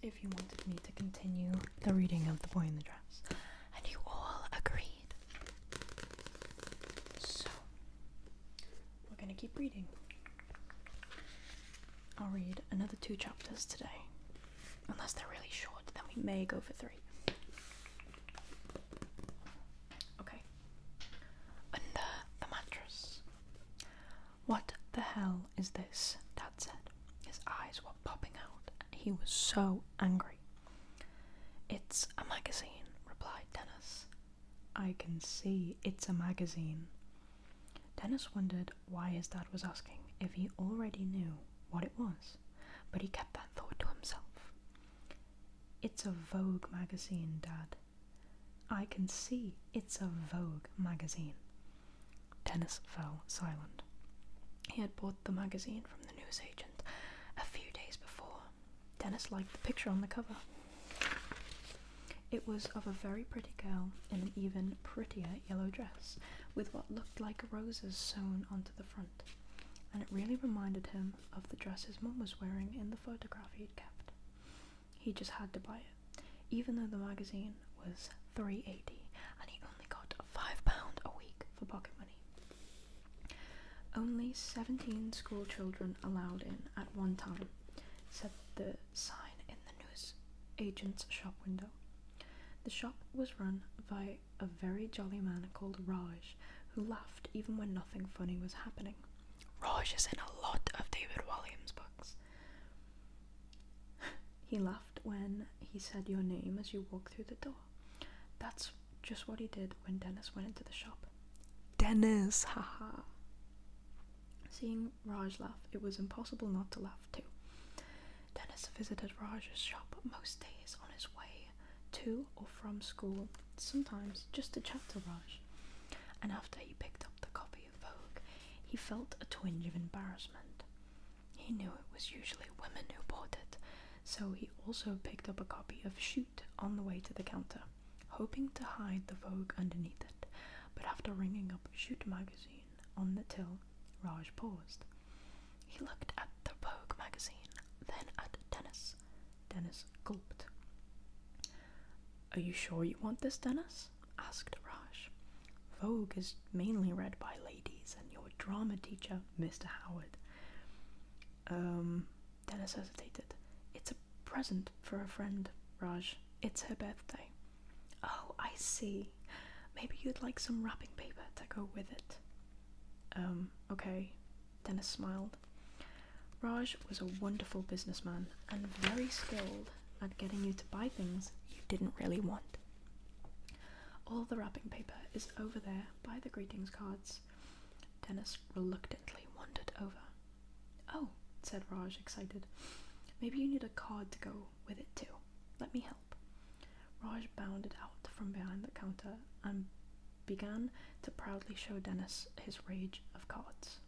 if you wanted me to continue the reading of The Boy in the Dress, and you all agreed. So, we're going to keep reading. I'll read another 2 chapters today. Unless they're really short, then we may go for 3. Okay. Under the mattress. What the hell is this? Dad said. His eyes were popping out. He was so angry. It's a magazine, replied Dennis. I can see it's a magazine. Dennis wondered why his dad was asking if he already knew what it was, but he kept that thought to himself. It's a Vogue magazine, Dad. I can see it's a Vogue magazine. Dennis fell silent. He had bought the magazine from the newsagent a few days before. Dennis liked the picture on the cover. It was of a very pretty girl in an even prettier yellow dress, with what looked like roses sewn onto the front, and it really reminded him of the dress his mum was wearing in the photograph he'd kept. He just had to buy it, even though the magazine was $3.80 and he only got £5 a week for pocket money. Only 17 school children allowed in at one time, said the sign in the news agent's shop window. The shop was run by a very jolly man called Raj, who laughed even when nothing funny was happening. Raj is in a lot of David Walliams books. He laughed when he said your name as you walked through the door. That's just what he did when Dennis went into the shop. Dennis, haha. Seeing Raj laugh, it was impossible not to laugh too. Dennis visited Raj's shop most days on his way to or from school, sometimes just to chat to Raj. And after he picked up the copy of Vogue, he felt a twinge of embarrassment. He knew it was usually women who bought it, so he also picked up a copy of Shoot on the way to the counter, hoping to hide the Vogue underneath it. But after ringing up Shoot magazine on the till, Raj paused. He looked at the Vogue magazine, then at Dennis. Dennis gulped. Are you sure you want this, Dennis? Asked Raj. Vogue is mainly read by ladies and your drama teacher, Mr. Howard. Dennis hesitated. It's a present for a friend, Raj. It's her birthday. Oh, I see. Maybe you'd like some wrapping paper to go with it. Okay. Dennis smiled. Raj was a wonderful businessman and very skilled at getting you to buy things you didn't really want. All the wrapping paper is over there by the greetings cards. Dennis reluctantly wandered over. Oh, said Raj, excited. Maybe you need a card to go with it too. Let me help. Raj bounded out from behind the counter and began to proudly show Dennis his range of cards.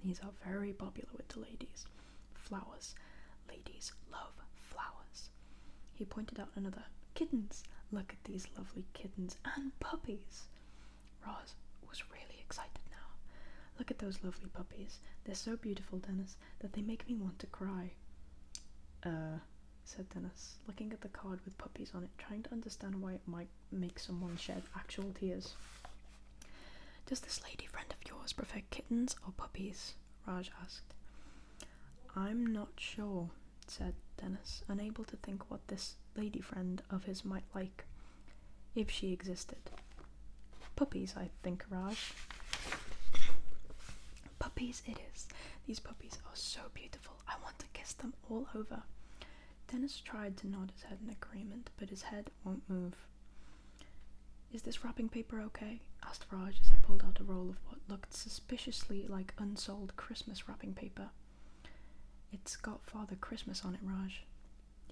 These are very popular with the ladies. Flowers. Ladies love flowers. He pointed out another. Kittens. Look at these lovely kittens and puppies. Raj was really excited now. Look at those lovely puppies. They're so beautiful, Dennis, that they make me want to cry. Said Dennis, looking at the card with puppies on it, trying to understand why it might make someone shed actual tears. Does this lady friend of yours prefer kittens or puppies? Raj asked. I'm not sure, said Dennis, unable to think what this lady friend of his might like, if she existed. Puppies, I think, Raj. Puppies it is. These puppies are so beautiful. I want to kiss them all over. Dennis tried to nod his head in agreement, but his head won't move. Is this wrapping paper okay? Asked Raj as he pulled out a roll of what looked suspiciously like unsold Christmas wrapping paper. It's got Father Christmas on it, Raj.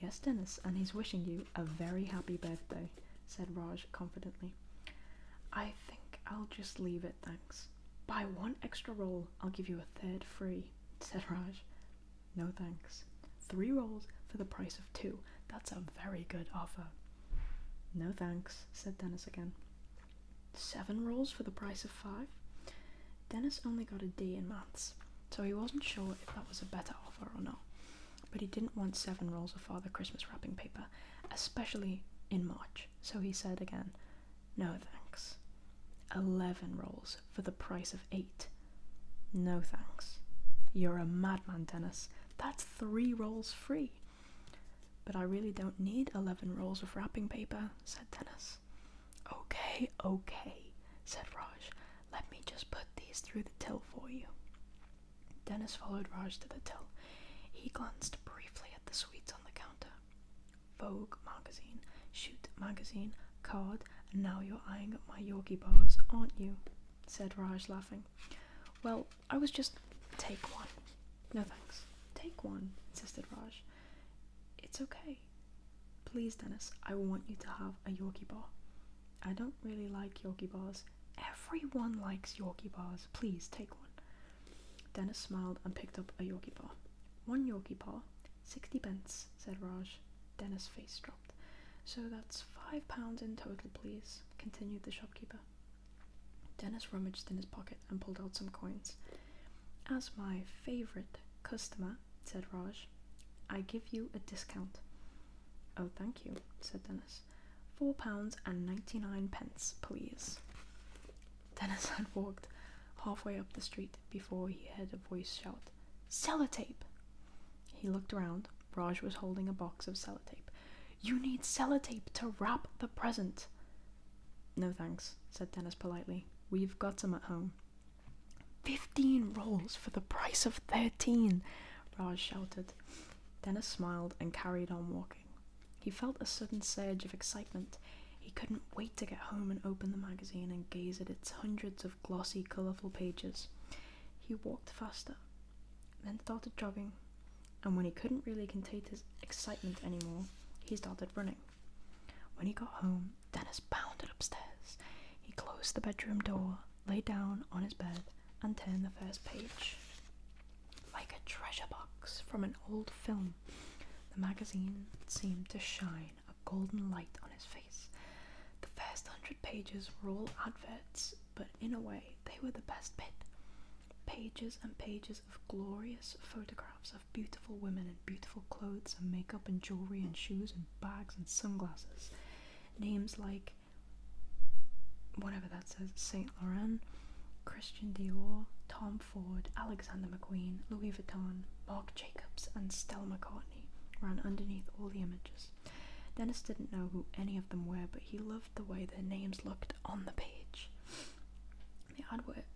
Yes, Dennis, and he's wishing you a very happy birthday, said Raj confidently. I think I'll just leave it, thanks. Buy one extra roll, I'll give you a third free, said Raj. No thanks. 3 rolls for the price of 2. That's a very good offer. No thanks, said Dennis again. 7 rolls for the price of 5? Dennis only got a D in maths, so he wasn't sure if that was a better offer or not. But he didn't want 7 rolls of Father Christmas wrapping paper, especially in March, so he said again, "No thanks. 11 rolls for the price of 8. No thanks. You're a madman, Dennis. That's 3 rolls free." "But I really don't need 11 rolls of wrapping paper," said Dennis. Okay, said Raj. "Let me just put these through the till for you." Dennis followed Raj to the till. He glanced briefly at the sweets on the counter. Vogue magazine, Shoot magazine, card, and now you're eyeing up my Yorkie bars, aren't you? Said Raj, laughing. "Well, I was just... Take one." "No thanks." "Take one," insisted Raj. "It's okay. Please, Dennis, I want you to have a Yorkie bar." "I don't really like Yorkie bars." "Everyone likes Yorkie bars. Please, take one." Dennis smiled and picked up a Yorkie bar. "1 Yorkie bar, 60 pence, said Raj. Dennis' face dropped. "So that's £5 in total, please," continued the shopkeeper. Dennis rummaged in his pocket and pulled out some coins. "As my favourite customer," said Raj, "I give you a discount." "Oh, thank you," said Dennis. £4.99, please." Dennis had walked halfway up the street before he heard a voice shout, "Sellotape!" He looked around. Raj was holding a box of sellotape. "You need sellotape to wrap the present." "No thanks," said Dennis politely. "We've got some at home." 15 rolls for the price of 13, Raj shouted. Dennis smiled and carried on walking. He felt a sudden surge of excitement. He couldn't wait to get home and open the magazine and gaze at its hundreds of glossy, colourful pages. He walked faster, then started jogging, and when he couldn't really contain his excitement anymore, he started running. When he got home, Dennis bounded upstairs. He closed the bedroom door, lay down on his bed, and turned the first page. Like a treasure box from an old film, the magazine seemed to shine a golden light on his face. The first 100 pages were all adverts, but in a way they were the best bit. Pages and pages of glorious photographs of beautiful women in beautiful clothes and makeup and jewellery and shoes and bags and sunglasses. Names like, whatever that says, Saint Laurent, Christian Dior, Tom Ford, Alexander McQueen, Louis Vuitton, Marc Jacobs, and Stella McCartney ran underneath all the images. Dennis didn't know who any of them were, but he loved the way their names looked on the page. The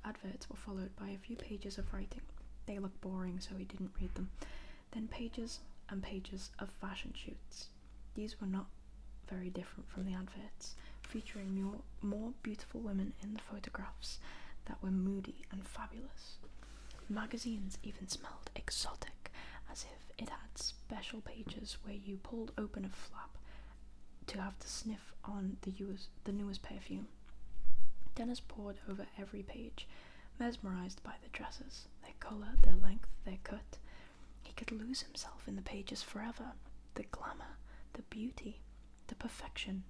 adverts were followed by a few pages of writing. They looked boring, so he didn't read them. Then pages and pages of fashion shoots. These were not very different from the adverts, featuring more beautiful women in the photographs that were moody and fabulous. Magazines even smelled exotic, as if it had special pages where you pulled open a flap to have to sniff on the newest perfume. Dennis pored over every page, mesmerised by the dresses, their colour, their length, their cut. He could lose himself in the pages forever. The glamour, the beauty, the perfection.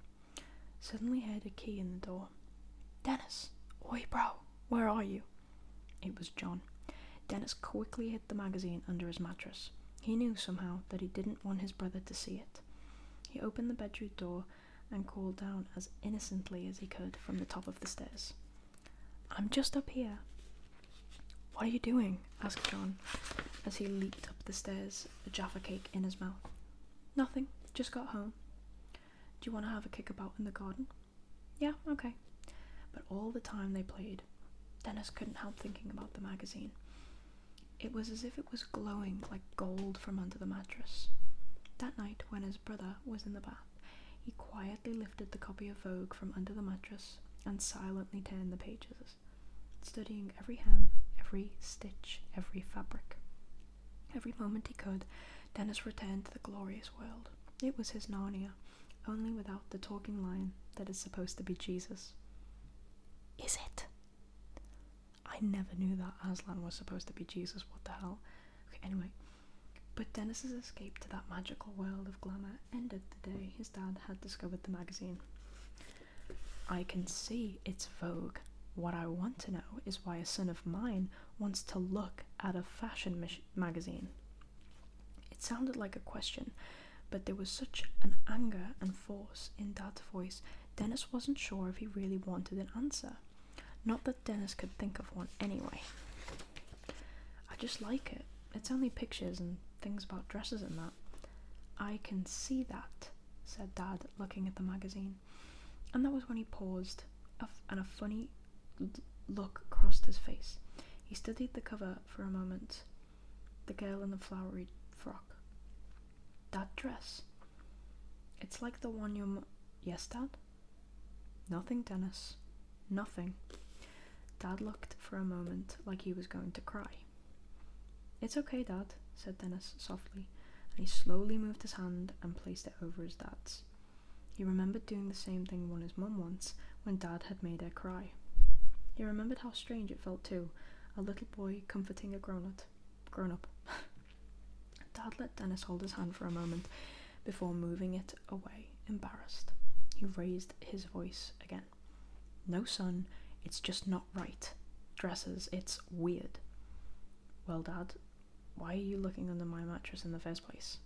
Suddenly heard a key in the door. "Dennis! Oi, bro! Where are you?" It was John. Dennis quickly hid the magazine under his mattress. He knew somehow that he didn't want his brother to see it. He opened the bedroom door and called down as innocently as he could from the top of the stairs. "I'm just up here." "What are you doing?" asked John, as he leaped up the stairs, a Jaffa cake in his mouth. "Nothing, just got home." "Do you want to have a kickabout in the garden?" "Yeah, okay." But all the time they played, Dennis couldn't help thinking about the magazine. It was as if it was glowing like gold from under the mattress. That night, when his brother was in the bath, he quietly lifted the copy of Vogue from under the mattress and silently turned the pages, studying every hem, every stitch, every fabric. Every moment he could, Dennis returned to the glorious world. It was his Narnia, only without the talking lion that is supposed to be Jesus. Is it? I never knew that Aslan was supposed to be Jesus. What the hell? Okay, anyway. But Dennis's escape to that magical world of glamour ended the day his dad had discovered the magazine. "I can see it's Vogue. What I want to know is why a son of mine wants to look at a fashion magazine." It It sounded like a question, but there was such an anger and force in Dad's voice, Dennis wasn't sure if he really wanted an answer. Not that Dennis could think of one anyway. I just like it. It's only pictures and things about dresses and that. I can see that, said Dad, looking at the magazine. And that was when he paused, and a funny look crossed his face. He studied the cover for a moment. The girl in the flowery frock. That dress. It's like the one your Yes, Dad? Nothing, Dennis. Nothing. Dad looked for a moment like he was going to cry. It's okay, Dad, said Dennis softly, and he slowly moved his hand and placed it over his dad's. He remembered doing the same thing on his mum once, when Dad had made her cry. He remembered how strange it felt too, a little boy comforting a grown-up. Dad let Dennis hold his hand for a moment before moving it away, embarrassed. He raised his voice again. No, son, it's just not right. Dresses, it's weird. Well, Dad, why are you looking under my mattress in the first place?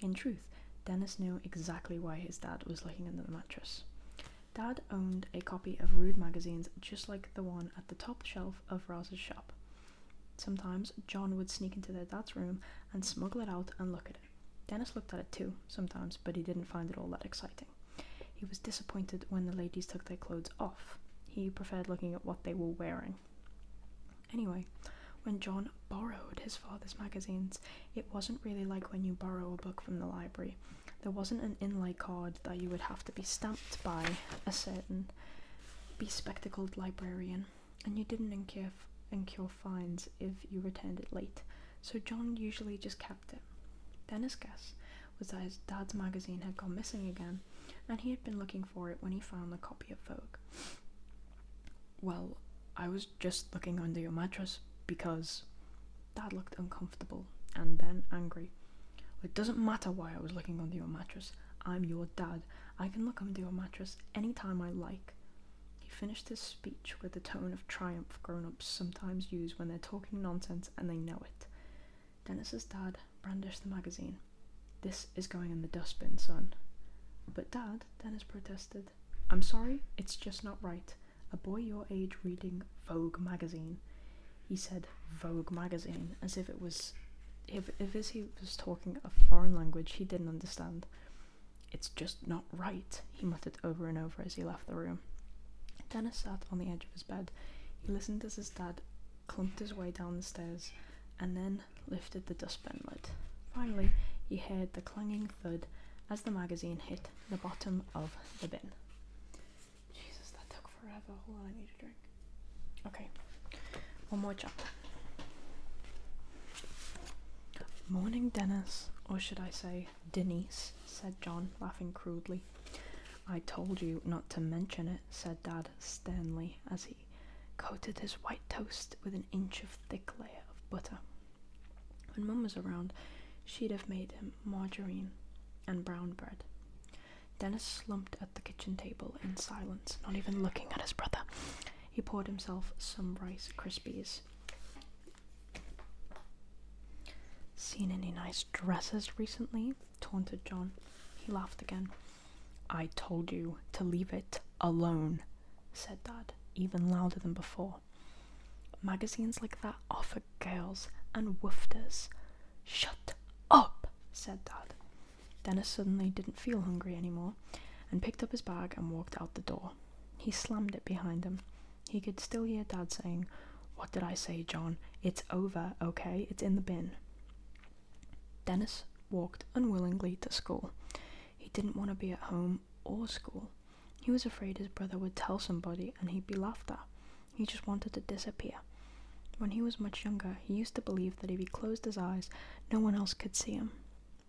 In truth, Dennis knew exactly why his dad was looking under the mattress. Dad owned a copy of Rude magazines just like the one at the top shelf of Roz's shop. Sometimes John would sneak into their dad's room and smuggle it out and look at it. Dennis looked at it too, sometimes, but he didn't find it all that exciting. He was disappointed when the ladies took their clothes off. He preferred looking at what they were wearing. Anyway, when John borrowed his father's magazines, it wasn't really like when you borrow a book from the library. There wasn't an inlay card that you would have to be stamped by a certain bespectacled librarian, and you didn't incur fines if you returned it late, so John usually just kept it. Dennis' guess was that his dad's magazine had gone missing again, and he had been looking for it when he found the copy of Vogue. Well, I was just looking under your mattress because... Dad looked uncomfortable and then angry. It doesn't matter why I was looking under your mattress. I'm your dad. I can look under your mattress anytime I like. He finished his speech with the tone of triumph grown-ups sometimes use when they're talking nonsense and they know it. Dennis's dad brandished the magazine. This is going in the dustbin, son. But Dad, Dennis protested. I'm sorry, it's just not right. A boy your age reading Vogue magazine. He said Vogue magazine as if it was... If he was talking a foreign language he didn't understand. It's just not right, he muttered over and over as he left the room. Dennis sat on the edge of his bed. He listened as his dad clumped his way down the stairs and then lifted the dustbin lid. Finally, he heard the clanging thud as the magazine hit the bottom of the bin. Jesus, that took forever. Hold on, I need a drink. Okay, one more chapter. Morning, Dennis, or should I say Denise, said John, laughing crudely. I told you not to mention it, said Dad sternly as he coated his white toast with an inch of thick layer of butter. When Mum was around, she'd have made him margarine and brown bread. Dennis slumped at the kitchen table in silence, not even looking at his brother. He poured himself some Rice Krispies. Seen any nice dresses recently? Taunted John. He laughed again. I told you to leave it alone, said Dad, even louder than before. Magazines like that are for girls and woofters. Shut up, said Dad. Dennis suddenly didn't feel hungry anymore and picked up his bag and walked out the door. He slammed it behind him. He could still hear Dad saying, What did I say, John? It's over, okay? It's in the bin. Dennis walked unwillingly to school. He didn't want to be at home or school. He was afraid his brother would tell somebody and he'd be laughed at. He just wanted to disappear. When he was much younger, he used to believe that if he closed his eyes, no one else could see him.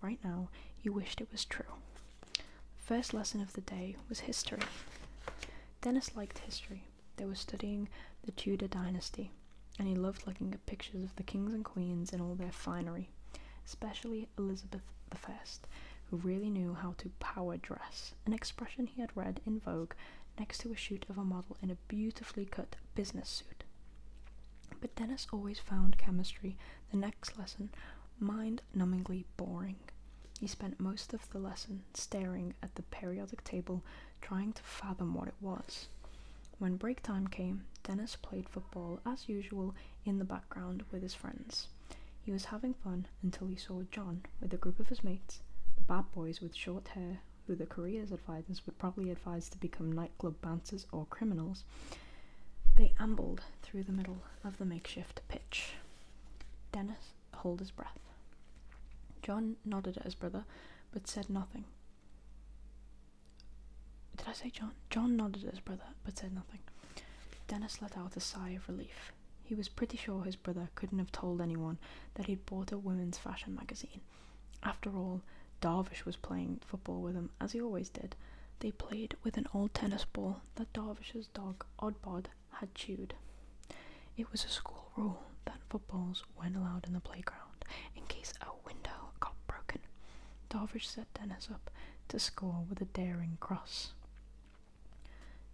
Right now, he wished it was true. The first lesson of the day was history. Dennis liked history. They were studying the Tudor dynasty, and he loved looking at pictures of the kings and queens in all their finery, especially Elizabeth I, who really knew how to power dress, an expression he had read in Vogue next to a shoot of a model in a beautifully cut business suit. But Dennis always found chemistry, the next lesson, mind-numbingly boring. He spent most of the lesson staring at the periodic table, trying to fathom what it was. When break time came, Dennis played football as usual in the background with his friends. He was having fun until he saw John with a group of his mates, the bad boys with short hair, who the careers advisors would probably advise to become nightclub bouncers or criminals. They ambled through the middle of the makeshift pitch. Dennis held his breath. John nodded at his brother, but said nothing. Did I say John? John nodded at his brother, but said nothing. Dennis let out a sigh of relief. He was pretty sure his brother couldn't have told anyone that he'd bought a women's fashion magazine. After all, Darvish was playing football with him, as he always did. They played with an old tennis ball that Darvish's dog, Oddbod, had chewed. It was a school rule that footballs weren't allowed in the playground in case a window got broken. Darvish set Dennis up to score with a daring cross.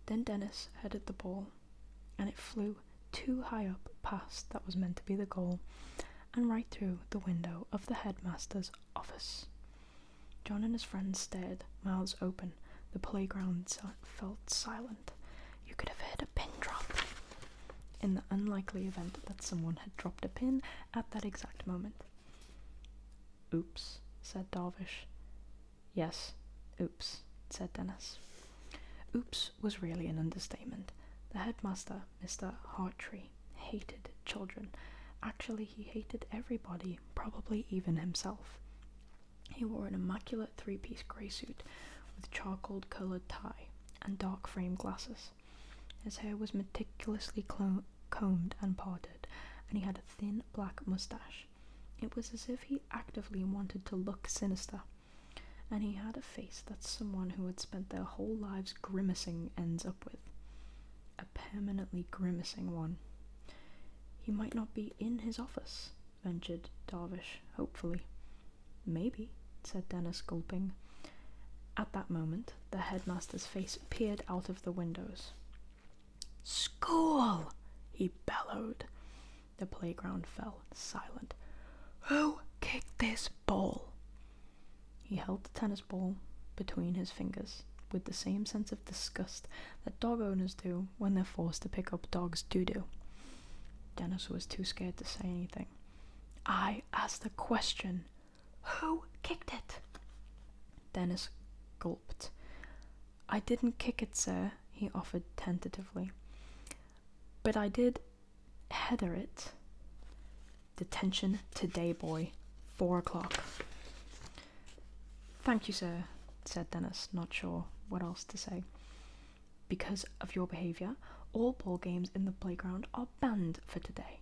Then Dennis headed the ball, and it flew too high up past that was meant to be the goal, and right through the window of the headmaster's office. John and his friends stared, mouths open. The playground felt silent. You could have heard a pin drop. In the unlikely event that someone had dropped a pin at that exact moment. Oops, said Darvish. Yes, oops, said Dennis. Oops was really an understatement. The headmaster, Mr. Hartree, hated children. Actually, he hated everybody, probably even himself. He wore an immaculate three-piece grey suit with charcoal-coloured tie and dark frame glasses. His hair was meticulously combed and parted, and he had a thin black moustache. It was as if he actively wanted to look sinister, and he had a face that someone who had spent their whole lives grimacing ends up with. A permanently grimacing one. He might not be in his office, ventured Darvish, hopefully. Maybe, said Dennis, gulping. At that moment, the headmaster's face peered out of the windows. School! He bellowed. The playground fell silent. Who kicked this ball? He held the tennis ball between his fingers with the same sense of disgust that dog owners do when they're forced to pick up dogs' doo-doo. Dennis was too scared to say anything. I asked a question. Who kicked it? Dennis gulped. I didn't kick it, sir, he offered tentatively. But I did header it. Detention today, boy. 4 o'clock. Thank you, sir, said Dennis, not sure what else to say. Because of your behaviour, all ball games in the playground are banned for today,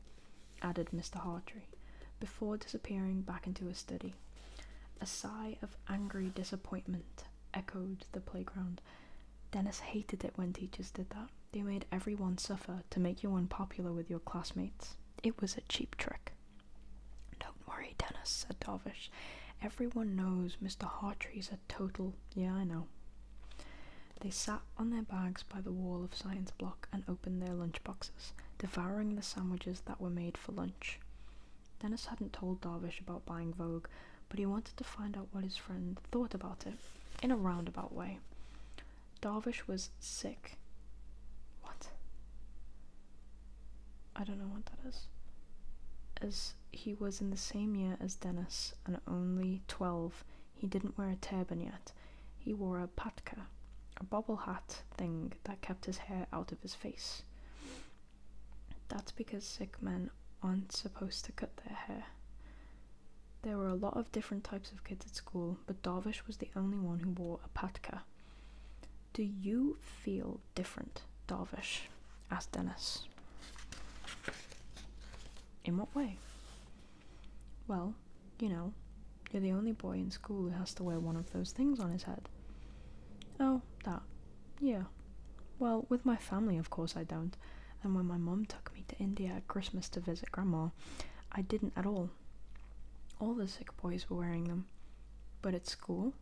added Mr. Hartree, before disappearing back into his study. A sigh of angry disappointment echoed the playground. Dennis hated it when teachers did that. They made everyone suffer to make you unpopular with your classmates. It was a cheap trick. Don't worry, Dennis, said Darvish. Everyone knows Mr. Hartree's a total... Yeah, I know. They sat on their bags by the wall of science block and opened their lunch boxes, devouring the sandwiches that were made for lunch. Dennis hadn't told Darvish about buying Vogue, but he wanted to find out what his friend thought about it, in a roundabout way. Darvish was sick. What? I don't know what that is. As he was in the same year as Dennis, and only 12, he didn't wear a turban yet. He wore a patka, a bobble hat thing that kept his hair out of his face. That's because sick men aren't supposed to cut their hair. There were a lot of different types of kids at school, but Darvish was the only one who wore a patka. Do you feel different, Darvish? Asked Dennis. In what way? Well, you know, you're the only boy in school who has to wear one of those things on his head. Oh, that. Yeah. Well, with my family, of course I don't. And when my mum took me to India at Christmas to visit Grandma, I didn't at all. All the sick boys were wearing them. But at school?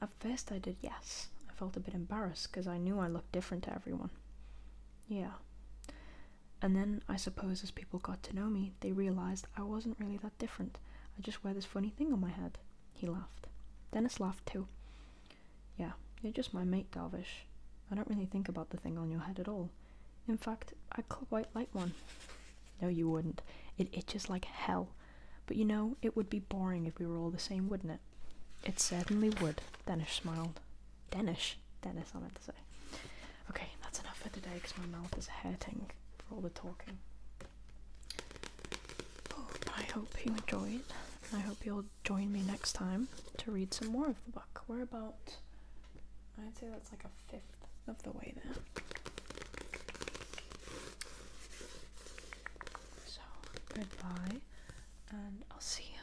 At first I did, yes. I felt a bit embarrassed because I knew I looked different to everyone. Yeah. And then, I suppose as people got to know me, they realised I wasn't really that different. I just wear this funny thing on my head. He laughed. Dennis laughed too. Yeah, you're just my mate, Darvish. I don't really think about the thing on your head at all. In fact, I'd quite like one. No, you wouldn't. It itches like hell. But you know, it would be boring if we were all the same, wouldn't it? It certainly would, Dennis smiled. Dennis, I meant to say. Okay, that's enough for today because my mouth is hurting for all the talking. Oh, I hope you enjoyed. I hope you'll join me next time to read some more of the book. We're about, I'd say that's like a fifth of the way there. So, goodbye, and I'll see you